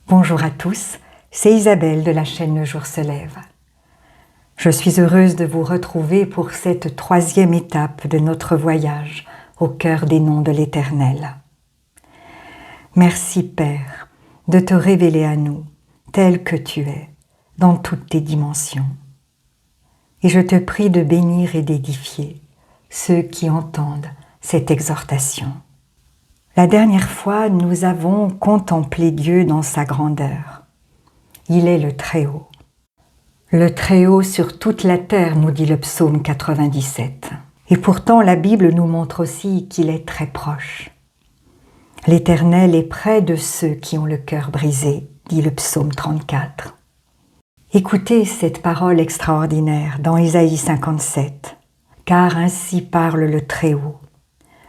Bonjour à tous, c'est Isabelle de la chaîne Le Jour se lève. Je suis heureuse de vous retrouver pour cette troisième étape de notre voyage au cœur des noms de l'Éternel. Merci Père de te révéler à nous tel que tu es, dans toutes tes dimensions. Et je te prie de bénir et d'édifier ceux qui entendent cette exhortation. La dernière fois, nous avons contemplé Dieu dans sa grandeur. Il est le Très-Haut. Le Très-Haut sur toute la terre, nous dit le psaume 97. Et pourtant, la Bible nous montre aussi qu'il est très proche. L'Éternel est près de ceux qui ont le cœur brisé, dit le psaume 34. Écoutez cette parole extraordinaire dans Isaïe 57. Car ainsi parle le Très-Haut,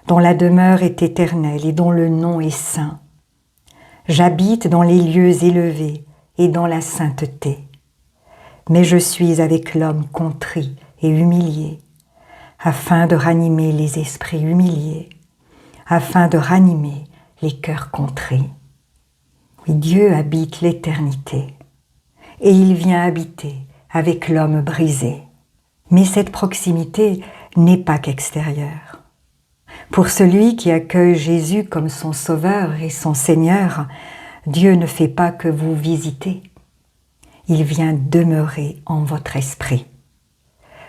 dont la demeure est éternelle et dont le nom est saint. J'habite dans les lieux élevés et dans la sainteté. Mais je suis avec l'homme contrit et humilié, afin de ranimer les esprits humiliés, afin de ranimer les cœurs contrits. Oui, Dieu habite l'éternité, et il vient habiter avec l'homme brisé. Mais cette proximité n'est pas qu'extérieure. Pour celui qui accueille Jésus comme son Sauveur et son Seigneur, Dieu ne fait pas que vous visiter. Il vient demeurer en votre esprit.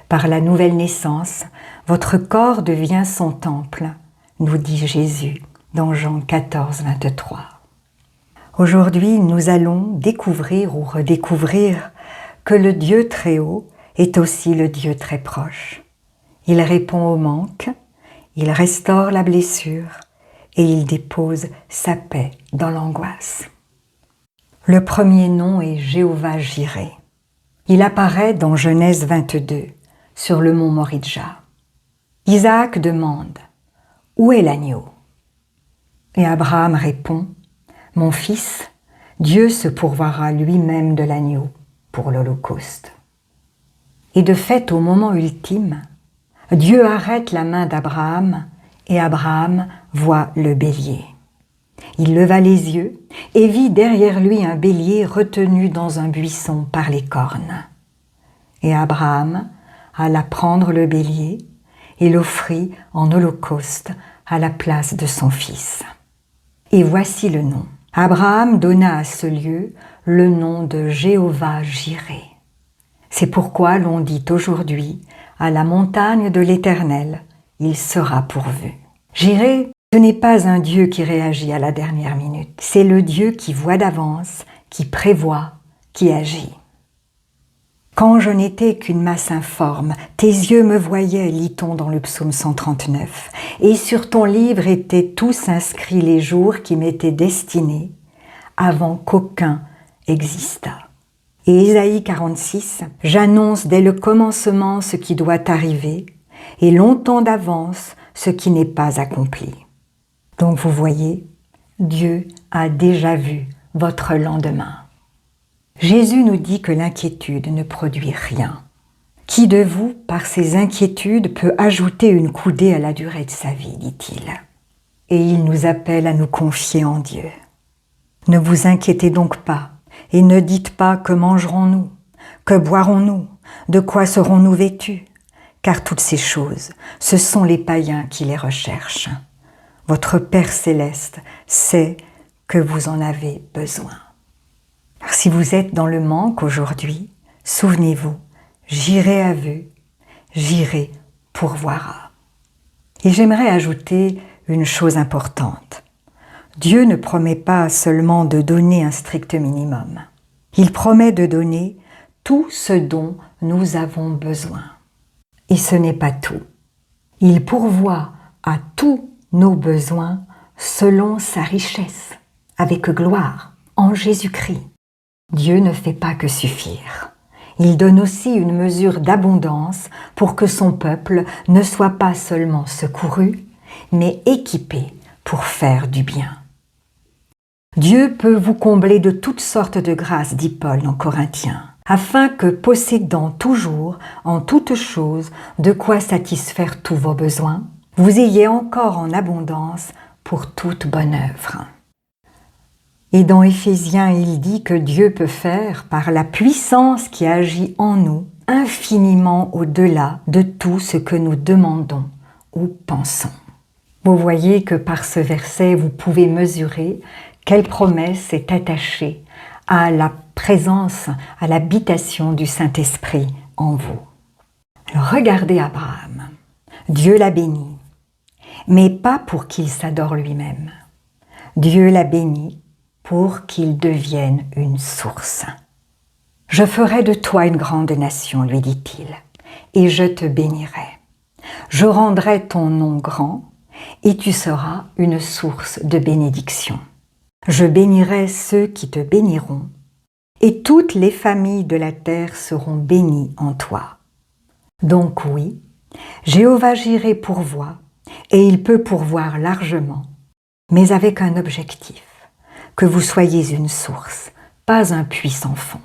Par la nouvelle naissance, votre corps devient son temple, nous dit Jésus dans Jean 14, 23. Aujourd'hui, nous allons découvrir ou redécouvrir que le Dieu très haut est aussi le Dieu très proche. Il répond au manque, il restaure la blessure et il dépose sa paix dans l'angoisse. Le premier nom est Jéhovah-Jireh. Il apparaît dans Genèse 22, sur le mont Moridja. Isaac demande « Où est l'agneau ?» Et Abraham répond « Mon fils, Dieu se pourvoira lui-même de l'agneau pour l'Holocauste. » Et de fait, au moment ultime, Dieu arrête la main d'Abraham et Abraham voit le bélier. Il leva les yeux et vit derrière lui un bélier retenu dans un buisson par les cornes. Et Abraham alla prendre le bélier et l'offrit en holocauste à la place de son fils. Et voici le nom. Abraham donna à ce lieu le nom de Jéhovah-Jireh. C'est pourquoi l'on dit aujourd'hui « À la montagne de l'Éternel, il sera pourvu ». Jireh, ce n'est pas un Dieu qui réagit à la dernière minute. C'est le Dieu qui voit d'avance, qui prévoit, qui agit. Quand je n'étais qu'une masse informe, tes yeux me voyaient, lit-on dans le psaume 139, et sur ton livre étaient tous inscrits les jours qui m'étaient destinés, avant qu'aucun existât. Et Ésaïe 46, j'annonce dès le commencement ce qui doit arriver, et longtemps d'avance ce qui n'est pas accompli. Donc vous voyez, Dieu a déjà vu votre lendemain. Jésus nous dit que l'inquiétude ne produit rien. Qui de vous, par ses inquiétudes, peut ajouter une coudée à la durée de sa vie, dit-il. Et il nous appelle à nous confier en Dieu. Ne vous inquiétez donc pas, et ne dites pas que mangerons-nous, que boirons-nous, de quoi serons-nous vêtus, car toutes ces choses, ce sont les païens qui les recherchent. Votre Père céleste sait que vous en avez besoin. Alors, si vous êtes dans le manque aujourd'hui, souvenez-vous, j'irai à vue, j'irai pourvoira. Et j'aimerais ajouter une chose importante. Dieu ne promet pas seulement de donner un strict minimum. Il promet de donner tout ce dont nous avons besoin. Et ce n'est pas tout. Il pourvoit à tous nos besoins selon sa richesse, avec gloire, en Jésus-Christ. Dieu ne fait pas que suffire. Il donne aussi une mesure d'abondance pour que son peuple ne soit pas seulement secouru, mais équipé pour faire du bien. Dieu peut vous combler de toutes sortes de grâces, dit Paul dans Corinthiens, afin que, possédant toujours, en toutes choses, de quoi satisfaire tous vos besoins, vous ayez encore en abondance pour toute bonne œuvre. Et dans Éphésiens, il dit que Dieu peut faire, par la puissance qui agit en nous, infiniment au-delà de tout ce que nous demandons ou pensons. Vous voyez que par ce verset, vous pouvez mesurer quelle promesse est attachée à la présence, à l'habitation du Saint-Esprit en vous. Alors regardez Abraham. Dieu l'a béni, mais pas pour qu'il s'adore lui-même. Dieu l'a béni pour qu'il devienne une source. « Je ferai de toi une grande nation, lui dit-il, et je te bénirai. Je rendrai ton nom grand, et tu seras une source de bénédiction. Je bénirai ceux qui te béniront, et toutes les familles de la terre seront bénies en toi. Donc oui, Jéhovah Jireh pourvoit, et il peut pourvoir largement, mais avec un objectif, que vous soyez une source, pas un puits sans fond. »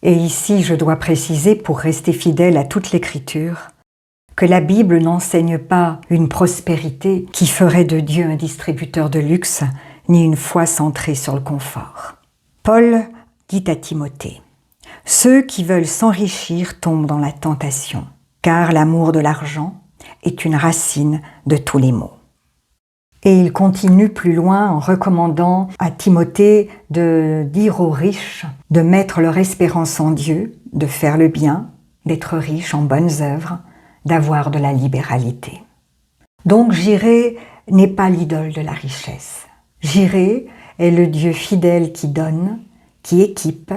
Et ici, je dois préciser, pour rester fidèle à toute l'Écriture, que la Bible n'enseigne pas une prospérité qui ferait de Dieu un distributeur de luxe, ni une foi centrée sur le confort. Paul dit à Timothée, « Ceux qui veulent s'enrichir tombent dans la tentation, car l'amour de l'argent est une racine de tous les maux. » Et il continue plus loin en recommandant à Timothée de dire aux riches de mettre leur espérance en Dieu, de faire le bien, d'être riche en bonnes œuvres, d'avoir de la libéralité. Donc Jireh n'est pas l'idole de la richesse. Jireh est le Dieu fidèle qui donne, qui équipe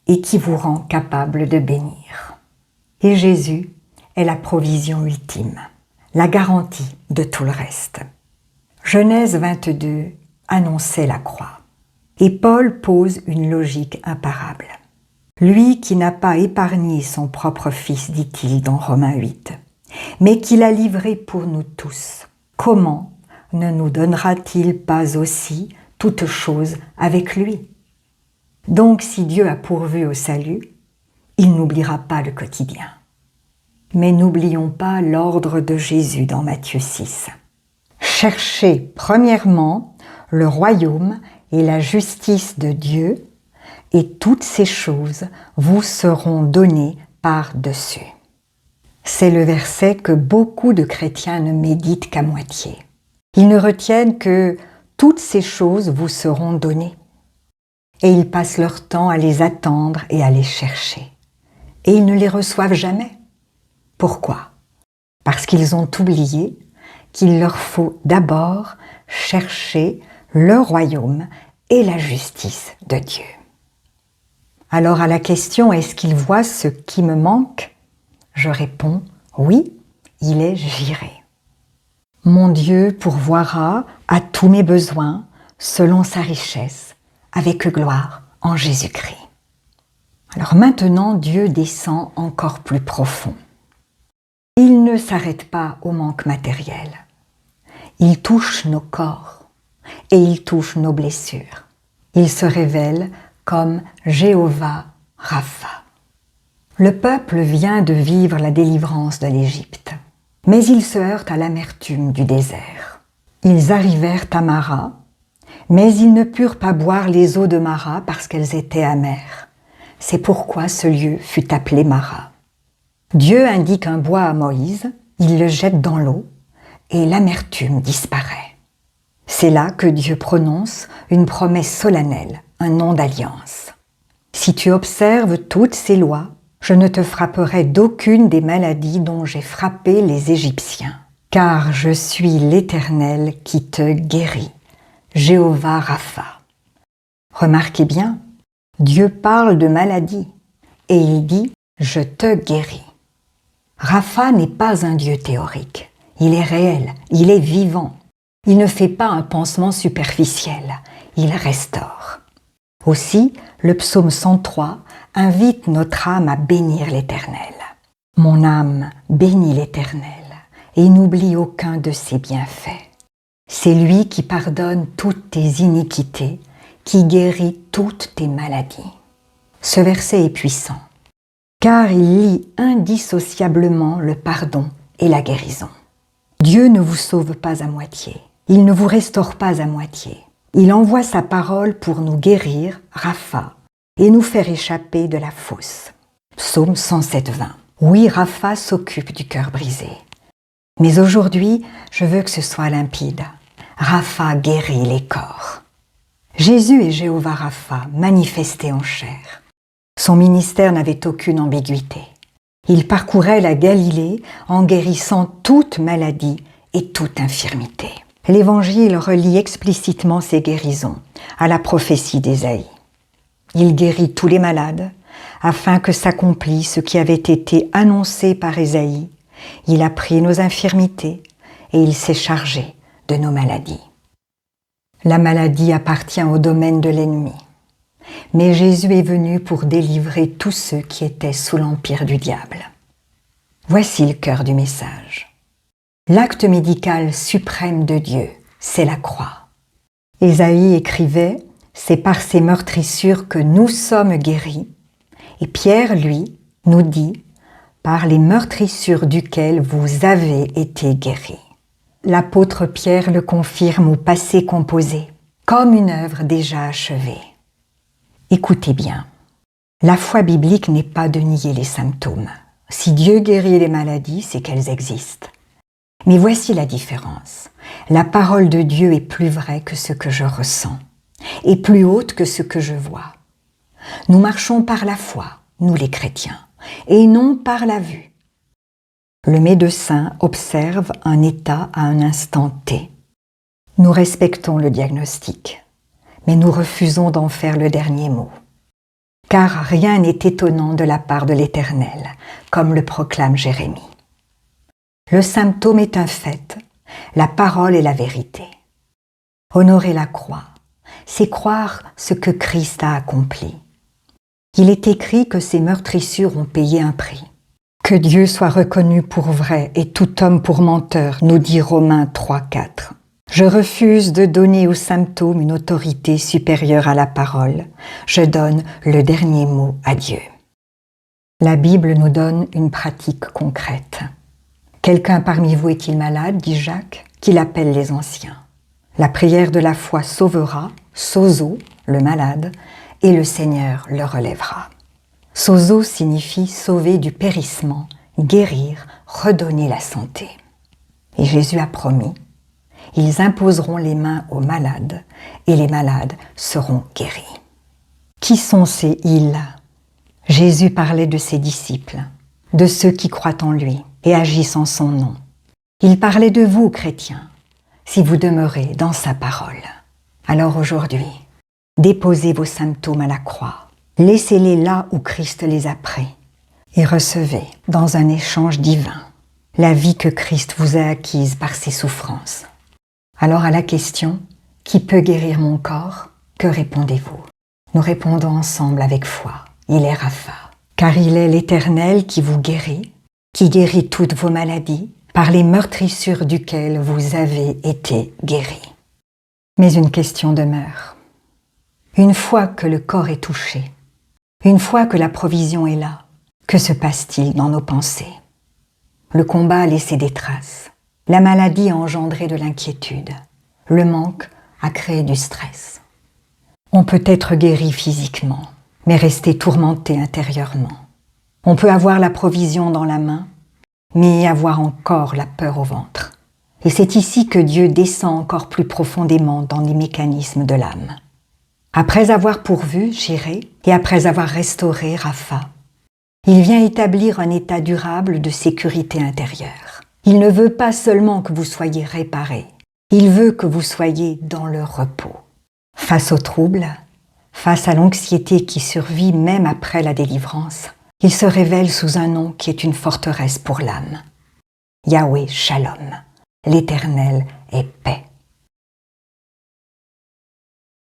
et qui vous rend capable de bénir. Et Jésus est la provision ultime, la garantie de tout le reste. Genèse 22 annonçait la croix. Et Paul pose une logique imparable. Lui qui n'a pas épargné son propre fils, dit-il dans Romains 8, mais qui l'a livré pour nous tous, comment ne nous donnera-t-il pas aussi toutes choses avec lui? Donc si Dieu a pourvu au salut, il n'oubliera pas le quotidien. Mais n'oublions pas l'ordre de Jésus dans Matthieu 6. Cherchez premièrement le royaume et la justice de Dieu, et toutes ces choses vous seront données par-dessus. C'est le verset que beaucoup de chrétiens ne méditent qu'à moitié. Ils ne retiennent que toutes ces choses vous seront données. Et ils passent leur temps à les attendre et à les chercher. Et ils ne les reçoivent jamais. Pourquoi? Parce qu'ils ont oublié qu'il leur faut d'abord chercher le royaume et la justice de Dieu. Alors à la question « Est-ce qu'il voit ce qui me manque ?» je réponds « Oui, il est Jireh. Mon Dieu pourvoira à tous mes besoins selon sa richesse, avec gloire en Jésus-Christ. » Alors maintenant, Dieu descend encore plus profond. Il ne s'arrête pas au manque matériel. Il touche nos corps et il touche nos blessures. Il se révèle comme Jéhovah Rapha. Le peuple vient de vivre la délivrance de l'Égypte, mais ils se heurtent à l'amertume du désert. Ils arrivèrent à Mara, mais ils ne purent pas boire les eaux de Mara parce qu'elles étaient amères. C'est pourquoi ce lieu fut appelé Mara. Dieu indique un bois à Moïse, il le jette dans l'eau et l'amertume disparaît. C'est là que Dieu prononce une promesse solennelle, un nom d'alliance. Si tu observes toutes ces lois, je ne te frapperai d'aucune des maladies dont j'ai frappé les Égyptiens, car je suis l'Éternel qui te guérit, Jéhovah Rapha. Remarquez bien, Dieu parle de maladie et il dit « je te guéris ». Rapha n'est pas un Dieu théorique, il est réel, il est vivant. Il ne fait pas un pansement superficiel, il restaure. Aussi, le psaume 103 invite notre âme à bénir l'Éternel. Mon âme bénit l'Éternel et n'oublie aucun de ses bienfaits. C'est lui qui pardonne toutes tes iniquités, qui guérit toutes tes maladies. Ce verset est puissant, car il lie indissociablement le pardon et la guérison. Dieu ne vous sauve pas à moitié, il ne vous restaure pas à moitié. Il envoie sa parole pour nous guérir, Rapha, et nous faire échapper de la fosse. Psaume 107, 20. Oui, Rapha s'occupe du cœur brisé. Mais aujourd'hui, je veux que ce soit limpide. Rapha guérit les corps. Jésus est Jéhovah Rapha, manifesté en chair. Son ministère n'avait aucune ambiguïté. Il parcourait la Galilée en guérissant toute maladie et toute infirmité. L'Évangile relie explicitement ces guérisons à la prophétie d'Ésaïe. Il guérit tous les malades afin que s'accomplisse ce qui avait été annoncé par Ésaïe. Il a pris nos infirmités et il s'est chargé de nos maladies. La maladie appartient au domaine de l'ennemi. Mais Jésus est venu pour délivrer tous ceux qui étaient sous l'empire du diable. Voici le cœur du message. L'acte médical suprême de Dieu, c'est la croix. Ésaïe écrivait « C'est par ces meurtrissures que nous sommes guéris ». Et Pierre, lui, nous dit « Par les meurtrissures duquel vous avez été guéris ». L'apôtre Pierre le confirme au passé composé, comme une œuvre déjà achevée. Écoutez bien, la foi biblique n'est pas de nier les symptômes. Si Dieu guérit les maladies, c'est qu'elles existent. Mais voici la différence. La parole de Dieu est plus vraie que ce que je ressens, et plus haute que ce que je vois. Nous marchons par la foi, nous les chrétiens, et non par la vue. Le médecin observe un état à un instant T. Nous respectons le diagnostic, mais nous refusons d'en faire le dernier mot. Car rien n'est étonnant de la part de l'Éternel, comme le proclame Jérémie. Le symptôme est un fait, la parole est la vérité. Honorer la croix, c'est croire ce que Christ a accompli. Il est écrit que ces meurtrissures ont payé un prix. Que Dieu soit reconnu pour vrai et tout homme pour menteur, nous dit Romains 3, 4. Je refuse de donner aux symptômes une autorité supérieure à la parole. Je donne le dernier mot à Dieu. La Bible nous donne une pratique concrète. Quelqu'un parmi vous est-il malade, dit Jacques, qu'il appelle les anciens. La prière de la foi sauvera, sozo, le malade, et le Seigneur le relèvera. Sozo signifie sauver du périssement, guérir, redonner la santé. Et Jésus a promis, ils imposeront les mains aux malades et les malades seront guéris. Qui sont ces « ils » ? Jésus parlait de ses disciples, de ceux qui croient en lui et agissent en son nom. Il parlait de vous, chrétiens, si vous demeurez dans sa parole. Alors aujourd'hui, déposez vos symptômes à la croix. Laissez-les là où Christ les a pris et recevez, dans un échange divin, la vie que Christ vous a acquise par ses souffrances. Alors à la question « Qui peut guérir mon corps ?» que répondez-vous? Nous répondons ensemble avec foi. Il est Rapha, car il est l'Éternel qui vous guérit, qui guérit toutes vos maladies, par les meurtrissures duquel vous avez été guéris. Mais une question demeure. Une fois que le corps est touché, une fois que la provision est là, que se passe-t-il dans nos pensées? Le combat a laissé des traces. La maladie a engendré de l'inquiétude. Le manque a créé du stress. On peut être guéri physiquement, mais rester tourmenté intérieurement. On peut avoir la provision dans la main, mais avoir encore la peur au ventre. Et c'est ici que Dieu descend encore plus profondément dans les mécanismes de l'âme. Après avoir pourvu, Jiré, et après avoir restauré, Rapha, il vient établir un état durable de sécurité intérieure. Il ne veut pas seulement que vous soyez réparés, il veut que vous soyez dans le repos. Face au trouble, face à l'anxiété qui survit même après la délivrance, il se révèle sous un nom qui est une forteresse pour l'âme. Yahweh Shalom, l'Éternel est paix.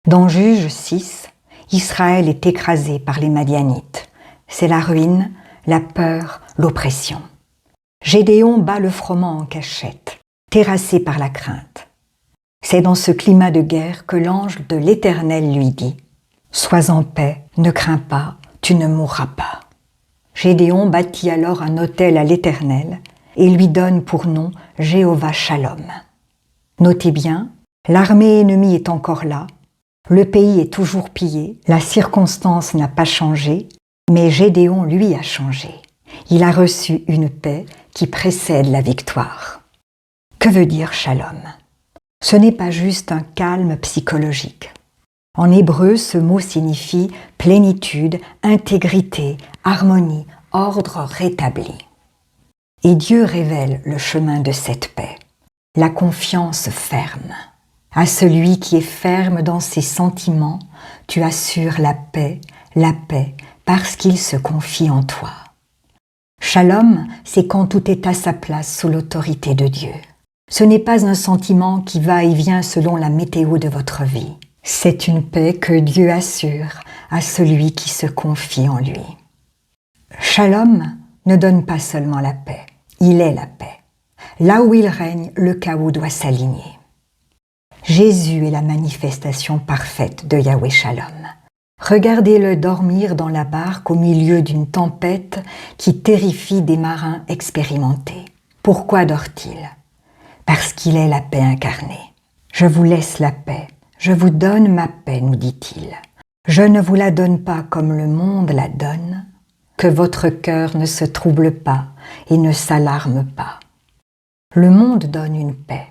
Dans Juge 6, Israël est écrasé par les Madianites. C'est la ruine, la peur, l'oppression. Gédéon bat le froment en cachette, terrassé par la crainte. C'est dans ce climat de guerre que l'ange de l'Éternel lui dit « Sois en paix, ne crains pas, tu ne mourras pas ». Gédéon bâtit alors un autel à l'Éternel et lui donne pour nom Jéhovah Shalom. Notez bien, l'armée ennemie est encore là, Le pays est toujours pillé, la circonstance n'a pas changé, mais Gédéon, lui, a changé. Il a reçu une paix qui précède la victoire. Que veut dire shalom? Ce n'est pas juste un calme psychologique. En hébreu, ce mot signifie plénitude, intégrité, harmonie, ordre rétabli. Et Dieu révèle le chemin de cette paix, la confiance ferme. À celui qui est ferme dans ses sentiments, tu assures la paix, parce qu'il se confie en toi. Shalom, c'est quand tout est à sa place sous l'autorité de Dieu. Ce n'est pas un sentiment qui va et vient selon la météo de votre vie. C'est une paix que Dieu assure à celui qui se confie en lui. Shalom ne donne pas seulement la paix, il est la paix. Là où il règne, le chaos doit s'aligner. Jésus est la manifestation parfaite de Yahweh Shalom. Regardez-le dormir dans la barque au milieu d'une tempête qui terrifie des marins expérimentés. Pourquoi dort-il? Parce qu'il est la paix incarnée. Je vous laisse la paix, je vous donne ma paix, nous dit-il. Je ne vous la donne pas comme le monde la donne, que votre cœur ne se trouble pas et ne s'alarme pas. Le monde donne une paix.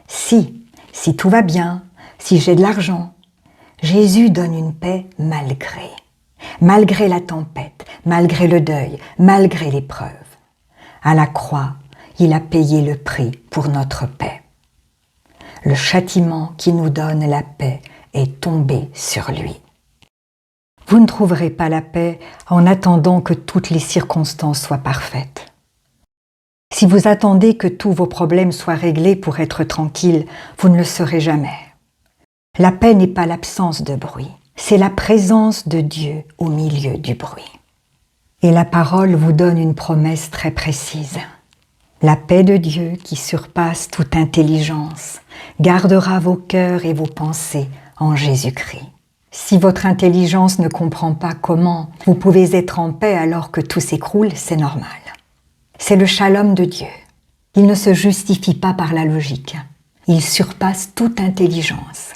Si tout va bien, si j'ai de l'argent, Jésus donne une paix malgré la tempête, malgré le deuil, malgré l'épreuve. À la croix, il a payé le prix pour notre paix. Le châtiment qui nous donne la paix est tombé sur lui. Vous ne trouverez pas la paix en attendant que toutes les circonstances soient parfaites. Si vous attendez que tous vos problèmes soient réglés pour être tranquille, vous ne le serez jamais. La paix n'est pas l'absence de bruit, c'est la présence de Dieu au milieu du bruit. Et la parole vous donne une promesse très précise. La paix de Dieu qui surpasse toute intelligence gardera vos cœurs et vos pensées en Jésus-Christ. Si votre intelligence ne comprend pas comment vous pouvez être en paix alors que tout s'écroule, c'est normal. C'est le shalom de Dieu. Il ne se justifie pas par la logique. Il surpasse toute intelligence.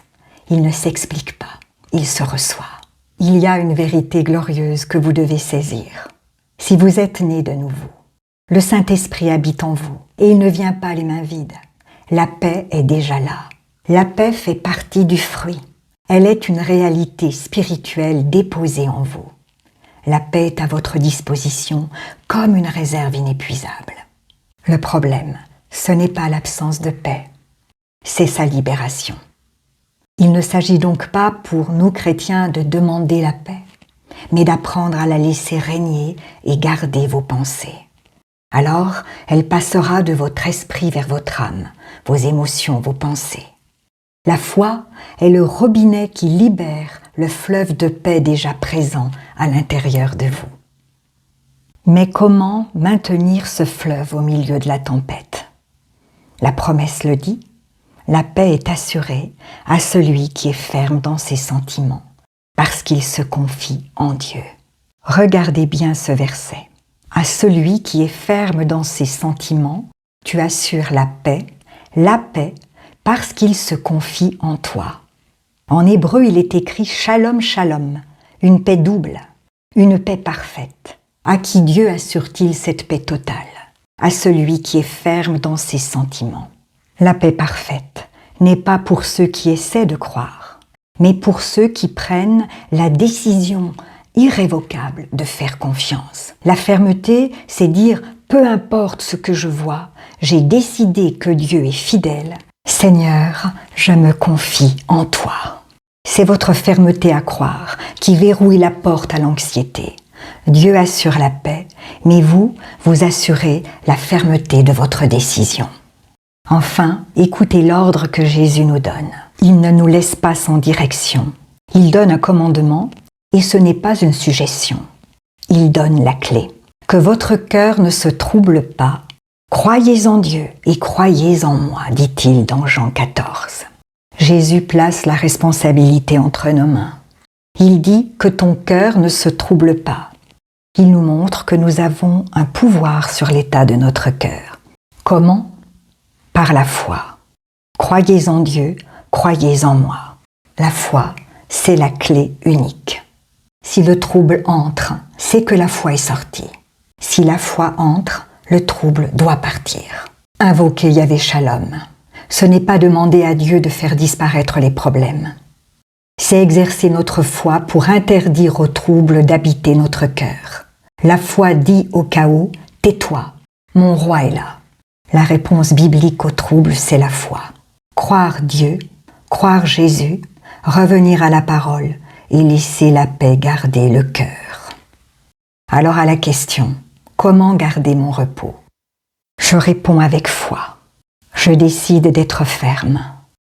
Il ne s'explique pas. Il se reçoit. Il y a une vérité glorieuse que vous devez saisir. Si vous êtes né de nouveau, le Saint-Esprit habite en vous et il ne vient pas les mains vides. La paix est déjà là. La paix fait partie du fruit. Elle est une réalité spirituelle déposée en vous. La paix est à votre disposition comme une réserve inépuisable. Le problème, ce n'est pas l'absence de paix, c'est sa libération. Il ne s'agit donc pas pour nous chrétiens de demander la paix, mais d'apprendre à la laisser régner et garder vos pensées. Alors, elle passera de votre esprit vers votre âme, vos émotions, vos pensées. La foi est le robinet qui libère le fleuve de paix déjà présent à l'intérieur de vous. Mais comment maintenir ce fleuve au milieu de la tempête? La promesse le dit, la paix est assurée à celui qui est ferme dans ses sentiments, parce qu'il se confie en Dieu. Regardez bien ce verset. À celui qui est ferme dans ses sentiments, tu assures la paix, parce qu'il se confie en toi. En hébreu, il est écrit « Shalom, shalom », une paix double, une paix parfaite. À qui Dieu assure-t-il cette paix totale? À celui qui est ferme dans ses sentiments. La paix parfaite n'est pas pour ceux qui essaient de croire, mais pour ceux qui prennent la décision irrévocable de faire confiance. La fermeté, c'est dire « peu importe ce que je vois, j'ai décidé que Dieu est fidèle. Seigneur, je me confie en toi. » C'est votre fermeté à croire qui verrouille la porte à l'anxiété. Dieu assure la paix, mais vous assurez la fermeté de votre décision. Enfin, écoutez l'ordre que Jésus nous donne. Il ne nous laisse pas sans direction. Il donne un commandement et ce n'est pas une suggestion. Il donne la clé. Que votre cœur ne se trouble pas. Croyez en Dieu et croyez en moi, dit-il dans Jean 14. Jésus place la responsabilité entre nos mains. Il dit que ton cœur ne se trouble pas. Il nous montre que nous avons un pouvoir sur l'état de notre cœur. Comment? Par la foi. Croyez en Dieu, croyez en moi. La foi, c'est la clé unique. Si le trouble entre, c'est que la foi est sortie. Si la foi entre, le trouble doit partir. Invoquer Yahvé Shalom, ce n'est pas demander à Dieu de faire disparaître les problèmes. C'est exercer notre foi pour interdire au trouble d'habiter notre cœur. La foi dit au chaos, tais-toi, mon roi est là. La réponse biblique au trouble, c'est la foi. Croire Dieu, croire Jésus, revenir à la parole et laisser la paix garder le cœur. Alors à la question, comment garder mon repos? Je réponds avec foi. Je décide d'être ferme.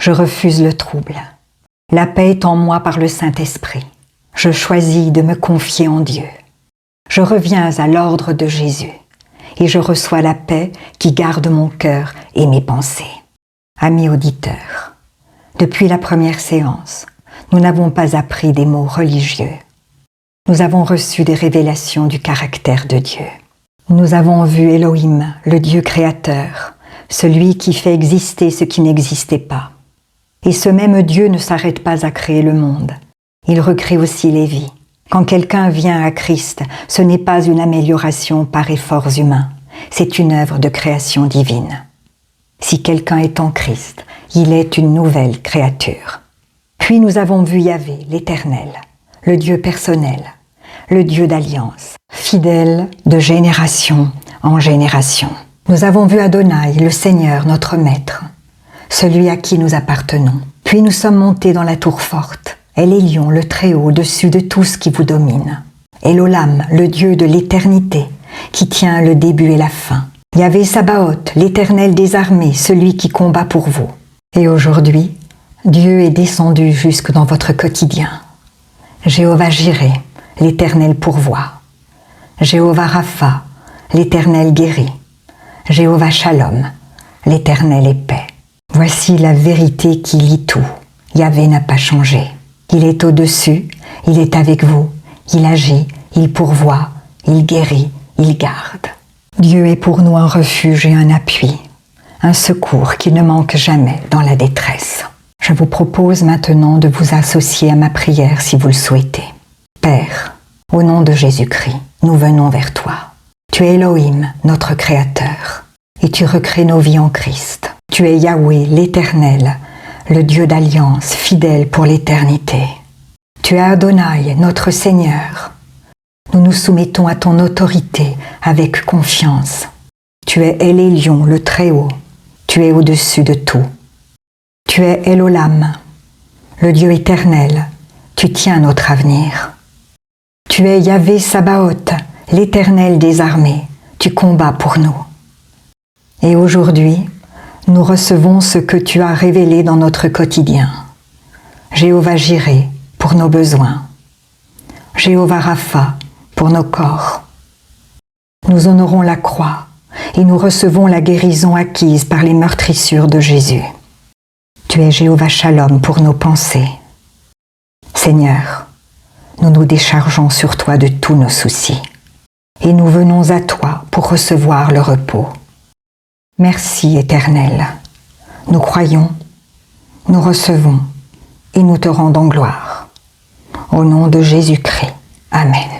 Je refuse le trouble. La paix est en moi par le Saint-Esprit. Je choisis de me confier en Dieu. Je reviens à l'ordre de Jésus et je reçois la paix qui garde mon cœur et mes pensées. Amis auditeurs, depuis la première séance, nous n'avons pas appris des mots religieux. Nous avons reçu des révélations du caractère de Dieu. Nous avons vu Elohim, le Dieu créateur, celui qui fait exister ce qui n'existait pas. Et ce même Dieu ne s'arrête pas à créer le monde. Il recrée aussi les vies. Quand quelqu'un vient à Christ, ce n'est pas une amélioration par efforts humains, c'est une œuvre de création divine. Si quelqu'un est en Christ, il est une nouvelle créature. Puis nous avons vu Yahvé, l'Éternel, le Dieu personnel, le Dieu d'alliance, fidèle de génération en génération. Nous avons vu Adonai, le Seigneur, notre Maître, celui à qui nous appartenons. Puis nous sommes montés dans la tour forte, El-Elyon, le Très-Haut, au-dessus de tout ce qui vous domine. El-Olam, le Dieu de l'éternité, qui tient le début et la fin. Yahvé Sabaoth, l'Éternel des armées, celui qui combat pour vous. Et aujourd'hui, Dieu est descendu jusque dans votre quotidien. Jéhovah Jiré, l'Éternel pourvoit. Jéhovah Rapha, l'Éternel guérit. Jéhovah Shalom, l'Éternel est paix. Voici la vérité qui lie tout. Yahvé n'a pas changé. Il est au-dessus, il est avec vous, il agit, il pourvoit, il guérit, il garde. Dieu est pour nous un refuge et un appui, un secours qui ne manque jamais dans la détresse. Je vous propose maintenant de vous associer à ma prière si vous le souhaitez. Père, au nom de Jésus-Christ, nous venons vers toi. Tu es Elohim, notre Créateur, et tu recrées nos vies en Christ. Tu es Yahweh, l'Éternel, le Dieu d'alliance, fidèle pour l'éternité. Tu es Adonai, notre Seigneur. Nous nous soumettons à ton autorité avec confiance. Tu es El-Elyon, le Très-Haut. Tu es au-dessus de tout. Tu es El-Olam, le Dieu éternel. Tu tiens notre avenir. Tu es Yahvé Sabaoth, l'Éternel des armées. Tu combats pour nous. Et aujourd'hui, nous recevons ce que tu as révélé dans notre quotidien. Jéhovah Jiré pour nos besoins. Jéhovah Rapha pour nos corps. Nous honorons la croix et nous recevons la guérison acquise par les meurtrissures de Jésus. Tu es Jéhovah Shalom pour nos pensées. Seigneur, nous nous déchargeons sur toi de tous nos soucis et nous venons à toi pour recevoir le repos. Merci Éternel, nous croyons, nous recevons et nous te rendons gloire. Au nom de Jésus-Christ, Amen.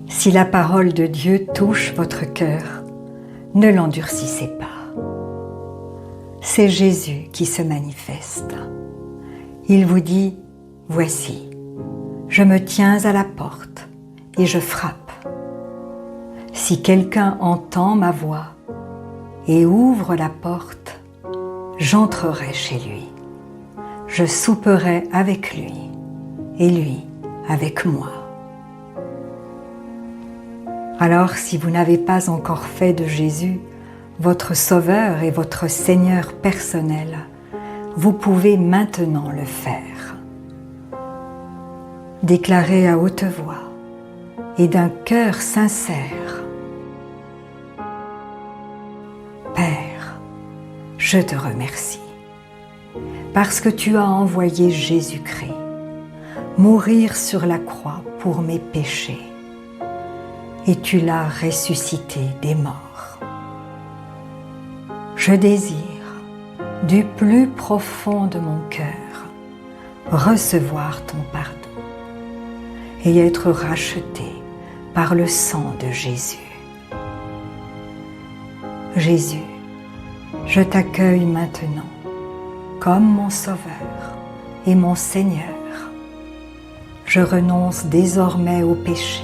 Si la parole de Dieu touche votre cœur, ne l'endurcissez pas. C'est Jésus qui se manifeste. Il vous dit, « Voici, je me tiens à la porte et je frappe. Si quelqu'un entend ma voix et ouvre la porte, j'entrerai chez lui. Je souperai avec lui et lui avec moi. » Alors, si vous n'avez pas encore fait de Jésus votre Sauveur et votre Seigneur personnel, vous pouvez maintenant le faire. Déclarez à haute voix et d'un cœur sincère: Père, je te remercie parce que tu as envoyé Jésus-Christ mourir sur la croix pour mes péchés, et tu l'as ressuscité des morts. Je désire, du plus profond de mon cœur, recevoir ton pardon et être racheté par le sang de Jésus. Jésus, je t'accueille maintenant comme mon Sauveur et mon Seigneur. Je renonce désormais au péché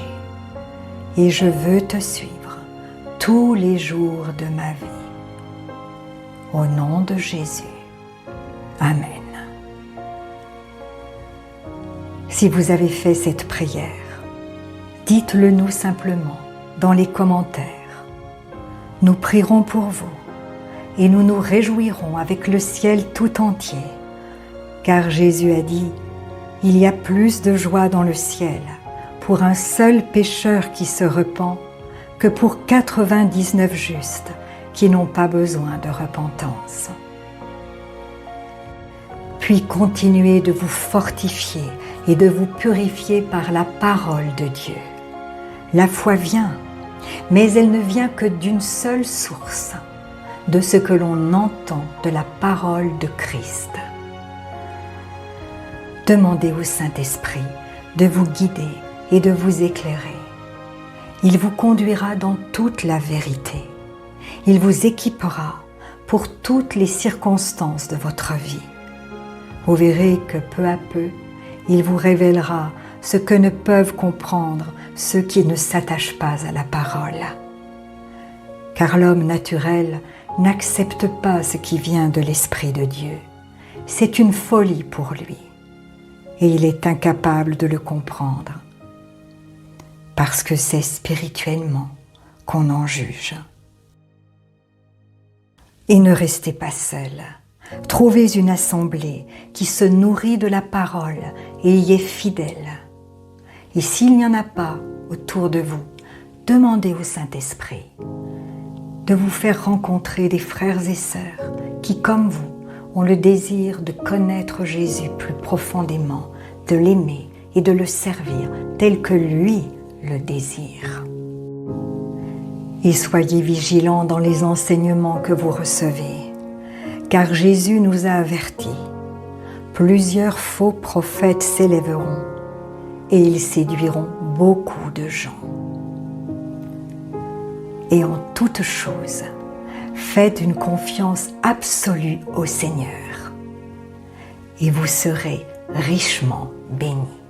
et je veux te suivre tous les jours de ma vie. Au nom de Jésus. Amen. Si vous avez fait cette prière, dites-le nous simplement dans les commentaires. Nous prierons pour vous et nous nous réjouirons avec le ciel tout entier, car Jésus a dit « Il y a plus de joie dans le ciel pour un seul pécheur qui se repent que pour 99 justes qui n'ont pas besoin de repentance. » Puis continuez de vous fortifier et de vous purifier par la parole de Dieu. La foi vient, mais elle ne vient que d'une seule source, de ce que l'on entend de la parole de Christ. Demandez au Saint-Esprit de vous guider et de vous éclairer. Il vous conduira dans toute la vérité. Il vous équipera pour toutes les circonstances de votre vie. Vous verrez que peu à peu, il vous révélera ce que ne peuvent comprendre ceux qui ne s'attachent pas à la parole. Car l'homme naturel n'accepte pas ce qui vient de l'Esprit de Dieu. C'est une folie pour lui, et il est incapable de le comprendre, parce que c'est spirituellement qu'on en juge. Et ne restez pas seul. Trouvez une assemblée qui se nourrit de la parole et y est fidèle. Et s'il n'y en a pas autour de vous, demandez au Saint-Esprit de vous faire rencontrer des frères et sœurs qui, comme vous, ont le désir de connaître Jésus plus profondément, de l'aimer et de le servir tel que lui le désire. Et soyez vigilants dans les enseignements que vous recevez, car Jésus nous a avertis. Plusieurs faux prophètes s'élèveront et ils séduiront beaucoup de gens. Et en toute chose, faites une confiance absolue au Seigneur et vous serez richement bénis.